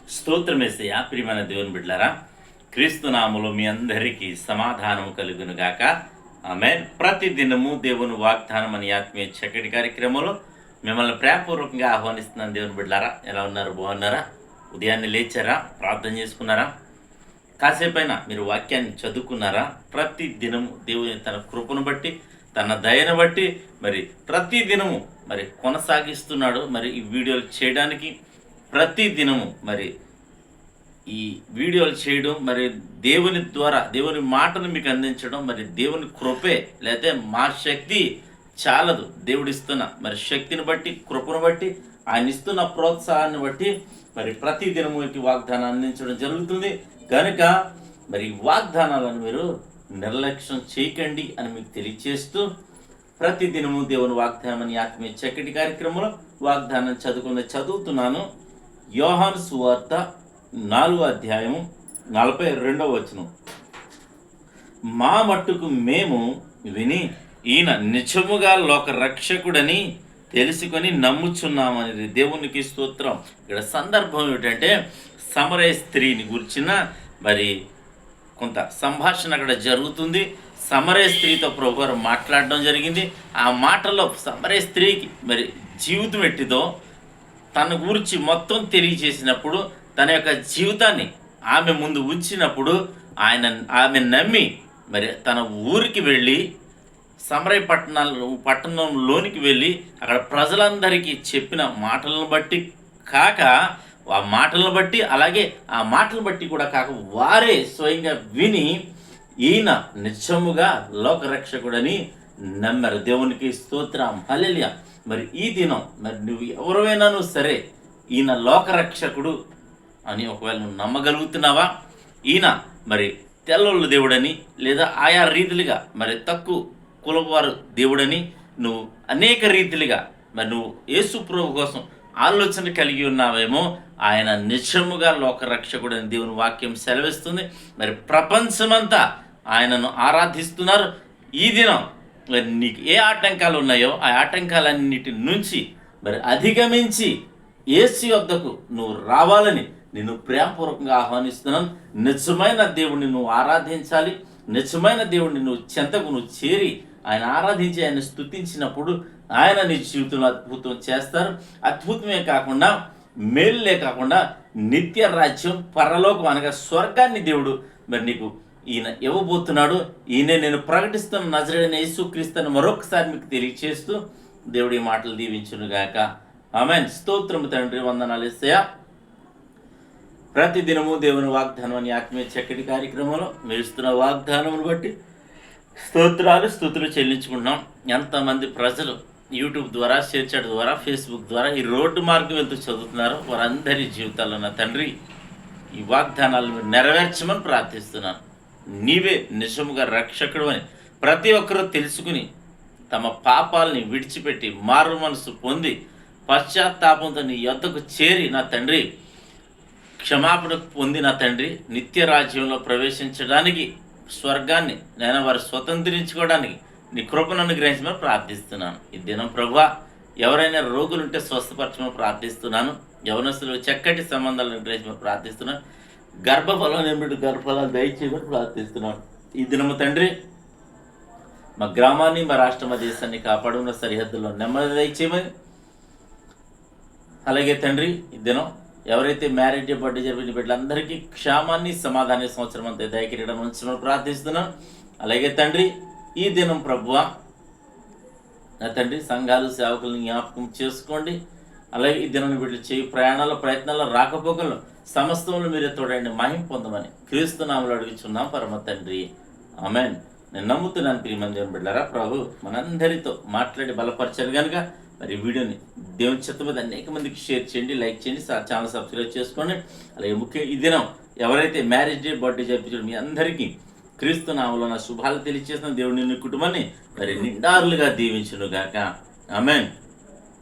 స్తోత్రమేసయ్యా. ప్రియమైన దేవుని బిడ్డలారా, క్రీస్తు నామములో మీ అందరికీ సమాధానం కలుగును గాక. ఆమేన్. ప్రతి దినము దేవుని వాగ్దానం అనే ఆత్మీయ చక్కటి కార్యక్రమంలో మిమ్మల్ని ప్రేమపూర్వకంగా ఆహ్వానిస్తున్నాను. దేవుని బిడ్డలారా, ఎలా ఉన్నారు? బాగున్నారా? ఉదయాన్నే లేచారా? ప్రార్థన చేసుకున్నారా? కాసేపైనా మీరు వాక్యాన్ని చదువుకున్నారా? ప్రతి దినము దేవుని తన కృపను బట్టి, తన దయను బట్టి మరి ప్రతి దినము మరి కొనసాగిస్తున్నాడు. మరి ఈ వీడియోలు చేయడానికి ప్రతి దినము మరి ఈ వీడియోలు చేయడం, మరి దేవుని ద్వారా దేవుని మాటను మీకు అందించడం, మరి దేవుని కృపే, లేకపోతే మా శక్తి చాలదు. దేవుడిస్తున్న మరి శక్తిని బట్టి, కృపను బట్టి, ఆయన ఇస్తున్న ప్రోత్సాహాన్ని బట్టి మరి ప్రతి దినము వాగ్దానం అందించడం జరుగుతుంది. కనుక మరి వాగ్దానాలను మీరు నిర్లక్ష్యం చేయకండి అని మీకు తెలియచేస్తూ, ప్రతి దినము దేవుని వాగ్దానం అని ఆత్మీయ చక్కటి కార్యక్రమంలో వాగ్దానం చదువుతున్నాను. యోహాను సువార్త 4వ అధ్యాయము 42వ వచనం. మా మట్టుకు మేము విని ఈయన నిజముగా లోక రక్షకుడని తెలుసుకొని నమ్ముచున్నామని దేవునికి స్తోత్రం. ఇక్కడ సందర్భం ఏమిటంటే, సమరయ స్త్రీని గురించిన మరి కొంత సంభాషణ అక్కడ జరుగుతుంది. సమరయ స్త్రీతో ప్రభువారు మాట్లాడడం జరిగింది. ఆ మాటల్లో సమరయ స్త్రీకి మరి జీవితం ఎట్టిదో తన గురించి మొత్తం తెలియజేసినప్పుడు, తన యొక్క జీవితాన్ని ఆమె ముందు ఉంచినప్పుడు ఆమె నమ్మి మరి తన ఊరికి వెళ్ళి సమరయ పట్టణంలోనికి వెళ్ళి అక్కడ ప్రజలందరికీ చెప్పిన మాటలను బట్టి కాక, ఆ మాటలను బట్టి, అలాగే ఆ మాటలను బట్టి కూడా కాక, వారే స్వయంగా విని ఈయన నిజముగా లోకరక్షకుడని నమ్మారు. దేవునికి స్తోత్రం, హల్లెలూయా. మరి ఈ దినం మరి నువ్వు ఎవరైనాను సరే, ఈయన లోకరక్షకుడు అని ఒకవేళ నువ్వు నమ్మగలుగుతున్నావా? ఈయన మరి తెల్లోళ్ళ దేవుడని, లేదా ఆయా రీతిలుగా మరి తక్కువ కులవారు దేవుడని నువ్వు అనేక రీతిలుగా మరి నువ్వు యేసు ప్రభు కోసం ఆలోచన కలిగి ఉన్నావేమో. ఆయన నిజముగా లోకరక్షకుడు అని దేవుని వాక్యం సెలవిస్తుంది. మరి ప్రపంచమంతా ఆయనను ఆరాధిస్తున్నారు. ఈ దినం మరి నీకు ఏ ఆటంకాలు ఉన్నాయో ఆ ఆటంకాలన్నిటి నుంచి మరి అధిగమించి యేసు వద్దకు నువ్వు రావాలని నిన్ను ప్రేమపూర్వకంగా ఆహ్వానిస్తున్నాను. నిజమైన దేవుడిని నువ్వు ఆరాధించాలి. నిజమైన దేవుడిని నువ్వు చెంతకు నువ్వు చేరి ఆయన ఆరాధించి ఆయన స్తుతించినప్పుడు ఆయన నీ జీవితంలో అద్భుతం చేస్తారు. అద్భుతమే కాకుండా, మేలులే కాకుండా, నిత్య రాజ్యం, పరలోకం అనగా స్వర్గాన్ని దేవుడు మరి నీకు ఈయన ఇవ్వబోతున్నాడు. ఈయన నేను ప్రకటిస్తున్న నజరేయుడైన యేసుక్రీస్తుని మరొకసారి మీకు తెలియచేస్తూ దేవుడి మాటలు దీవించునుగాక. ఆమేన్. స్తోత్రము తండ్రి, వందనాలు యేసయ్యా. ప్రతి దినము దేవుని వాగ్దానం అని ఆత్మీయ చక్కటి కార్యక్రమంలో మీరు ఇస్తున్న వాగ్దానమును బట్టి స్తుతులు చెల్లించుకుంటున్నాం. ఎంతమంది ప్రజలు యూట్యూబ్ ద్వారా, షేర్చాట్ ద్వారా, ఫేస్బుక్ ద్వారా ఈ రోడ్డు మార్గం వెళ్తూ చదువుతున్నారో వారందరి జీవితాల్లో నా తండ్రి ఈ వాగ్దానాలను మీరు నెరవేర్చమని ప్రార్థిస్తున్నాను. నీవే నిజముగా రక్షకుడు అని ప్రతి ఒక్కరూ తెలుసుకుని తమ పాపాలని విడిచిపెట్టి మారు మనసు పొంది పశ్చాత్తాపంతో నీ యొద్దకు చేరి నా తండ్రి క్షమాపణ పొంది నా తండ్రి నిత్య రాజ్యంలో ప్రవేశించడానికి, స్వర్గాన్ని నేను వారు స్వతంత్రించుకోవడానికి నీ కృపను అనుగ్రహించమని ప్రార్థిస్తున్నాను. ఈ దినం ప్రభువా, ఎవరైనా రోగులుంటే స్వస్థపరచమని ప్రార్థిస్తున్నాను. యవనస్తులు చక్కటి సంబంధాలు అనుగ్రహించమని ప్రార్థిస్తున్నాను. గర్భఫలాలు దయచేయమని ప్రార్థిస్తున్నాను. ఈ దినము తండ్రి మా గ్రామాన్ని, మా రాష్ట్ర, మా దేశాన్ని కాపాడున్న సరిహద్దుల్లో నెమ్మది దయచేయమని, అలాగే తండ్రి ఈ దినం ఎవరైతే మ్యారేజ్ డే, బర్త్డే జరిపిన బిడ్డలందరికీ క్షేమాన్ని, సమాధాన సంవత్సరం అంతా దయకిరీడం ఉంచమని ప్రార్థిస్తున్నాను. అలాగే తండ్రి ఈ దినం ప్రభువా నా తండ్రి సంఘాలు, సేవకులను జ్ఞాపకం చేసుకోండి. అలాగే ఈ దినం వీళ్ళు చేయి ప్రయత్నాల్లో రాకపోకలు సమస్తంలో మీరే తోడండి, మహిమ పొందమని క్రీస్తు నామములో అడుగుచున్నాం పరమ తండ్రి. ఆమేన్. నేను నమ్ముతున్నాను ప్రియమైన దేవుని బిడ్డలారా, ప్రభు మనందరితో మాట్లాడి బలపరిచారు కనుక మరి వీడియోని దేవుని చిత్త మీద అనేక మందికి షేర్ చేయండి, లైక్ చేయండి, ఛానల్ సబ్స్క్రైబ్ చేసుకోండి. అలాగే ముఖ్యంగా ఈ దినం ఎవరైతే మ్యారేజ్ డే, బర్త్డే జరిపించారో మీ అందరికీ క్రీస్తు నామములో నా శుభాలు తెలియజేసిన దేవుని కుటుంబాన్ని మరి నిండారులుగా దీవించును గాక. ఆమేన్.